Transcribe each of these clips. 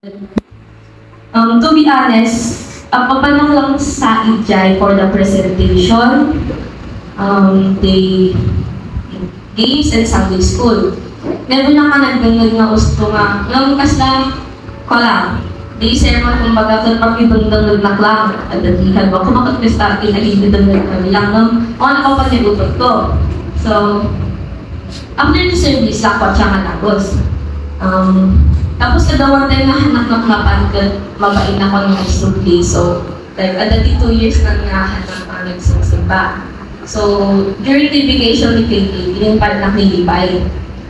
To be honest, papanong lang sa EJAI for the presentation, the games and Sunday school. Meron naman nagdungod nga gusto nga, ngayon kasla ko lang, di sermon kumbaga kung pag-ibundang naglaklang at datihan ba, kung makapista pinag-ibundang kami lang nung ano pa pag-ibutot ko. So, after the service, lakot siya nga nagos. Tapos kadawang tayo nga hanap ng mapan mabain ako ng estudy. So, like, adati 2 years na nga hanap ang nagsimsimba. So, during the vacation ni Katie, yung pa na nilibay.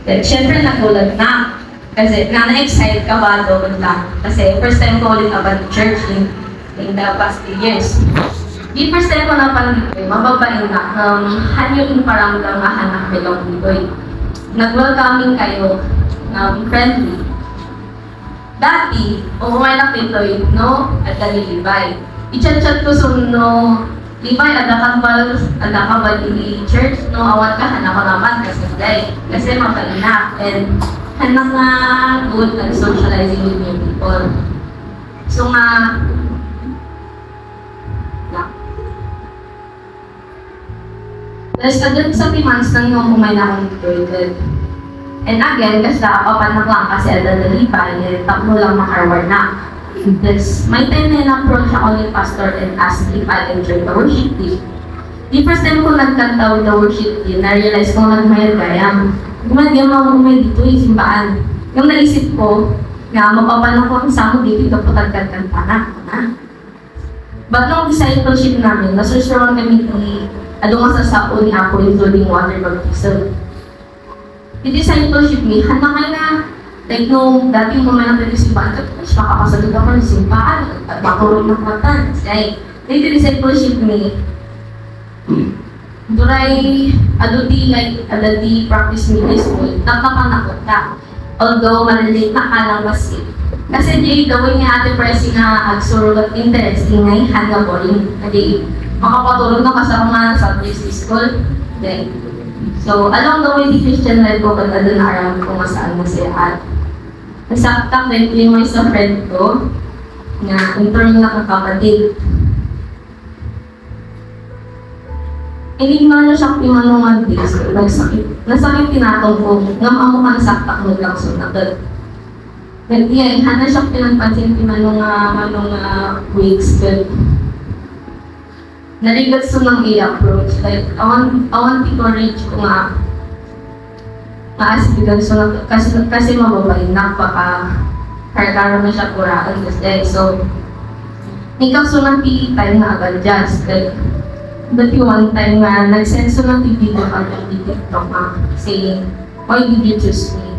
Like, syempre nagulat na. Kasi na-excite ka ba doon lang. Kasi first time ko ulit napan church in the past 3 years. Di first time ko napan mababain na. Hanyo yung parang lang mahanap bilang dito. Nag-welcoming kayo, friendly. Dati, umay na pitoy, no? At nalilibay. I-chat-chat ko no, libay, ada ka ba di church, no? Awat ka, hanap ko naman, kasi mapalinak. And, hanap na good at socializing with new people. So nga, tapos agad sa 3 months nang yung umay na akong deployed. And again, kasi papanak lang kasi ada nalipay, tapos lang makarward na. Tapos may time na in-approach ako ni pastor and asked if I enjoy the worship team. The first time ko nagkanta with the worship team, na-realize ko nagmayad kaya. Gumagyan mo umay dito yung simbaan. Yung naisip ko, nga mapapanak ko sa ako dito ito po tagkanta na. But nung discipleship namin, nasusurang kami ni adong masasao ni ako including water baptism. Yung discipleship ni, handa kayo na, like nung dating mga nang simbaan, makakasagot ako ng simbaan, at makulong ng matan. Like, yung discipleship ni, duray, adadi practice me this way, nakapanakot ka. Although, malilate na ka lang kasi. Kasi di, gawin niya ate pressing na agsurulat interesting ngay, hanga boring. Kasi, makapatulog na kasama sa Sunday school. Then, so, along the way, di Christian life ko, pagka doon around kung masaan na siya at nasaktak din ko yung isa friend ko na intern na kakapatid. Inignan na siya pimanungan days, nasakit tinatong ko, ngam mo ka nasaktak mo lang so nagad. Then, yeah, hana siya pinagpansin pimanunga weeks, but naligat so nang i-approach. Like, awan encourage ko nga maasibigan so kasi mababay na karkara na siya kuraan kasi. So, ikaw so nang time na agad just like, but one time nga, nag-send so ng video ka ng TikTok saying, why did you choose me?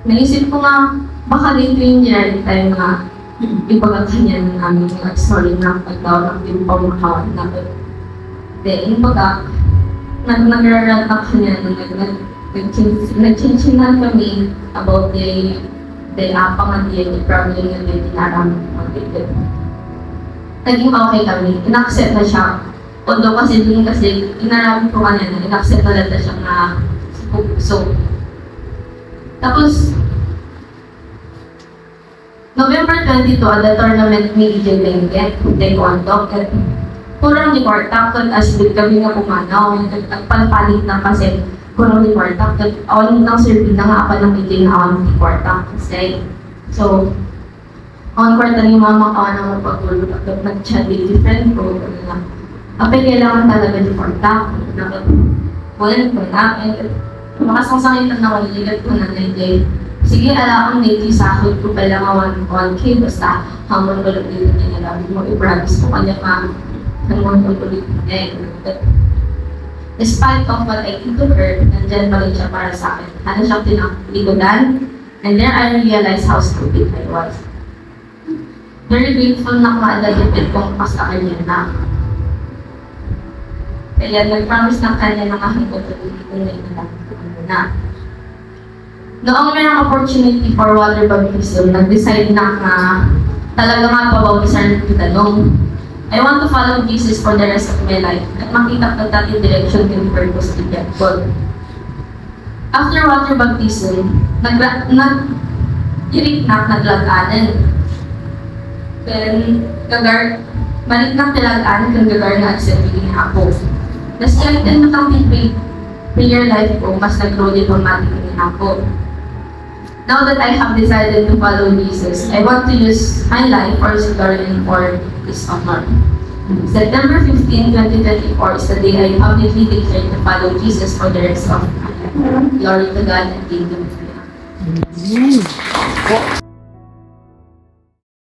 Naisip ko nga, baka dito yung general time nga, ipagaganyan namin yung sorry na pagdaw ng timpaw makawan na. Then, baga, nag-rarant ako niya, nag-chinchinan kami about the apang yung problem na tinaram ng naging okay kami, in-accept na siya. Although kasi dun kasi, inarami ko kanina, in-accept na lang na siya na so. Tapos, November 22, at the tournament ni EJ Benguet, Taekwondo, at kurang ni Quartak, at as big kami nga pumanaw, at palpalit na kasi kurang ni Quartak, at awan ng survey na nga pa ng EJ na awan ni Quartak. Kasi, so, on kwarta ni mama ka na magpagulog at nag-chat with friend ko. Apay kailangan talaga di kwarta. Walang ko na. Makasangsangitan na waligat ko na nagay. Sige, ala akong native sa akin ko pala nga 1K basta hamon ulit dito niya nalabi mo. I-promise ko kanya pa hamon ulit niya. Despite of what I did to her, nandyan pa rin siya para sa akin. Ano siyang tinakligodan? And then I realized how stupid I was. Very grateful na maalagipit kong sa kanya na. Kaya nag-promise ng kanya ng aking authority kung na. Noong may opportunity for water baptism, nag-decide na talaga nga pabawtisan ng tanong. I want to follow Jesus for the rest of my life at makita ko that in direction and purpose to get God. After water baptism, Diriknak na tilag-anan. Then, maliknak tilag-anan kang gagar na sa pagiging ako. Na-strengthen mo itong prayer life ko, mas nag-grow diplomatic ni ako. Now that I have decided to follow Jesus, I want to use my life for His glory and for His honor. September 15, 2024 is the day I publicly declared to follow Jesus for the rest of my life. Glory to God and kingdom to God.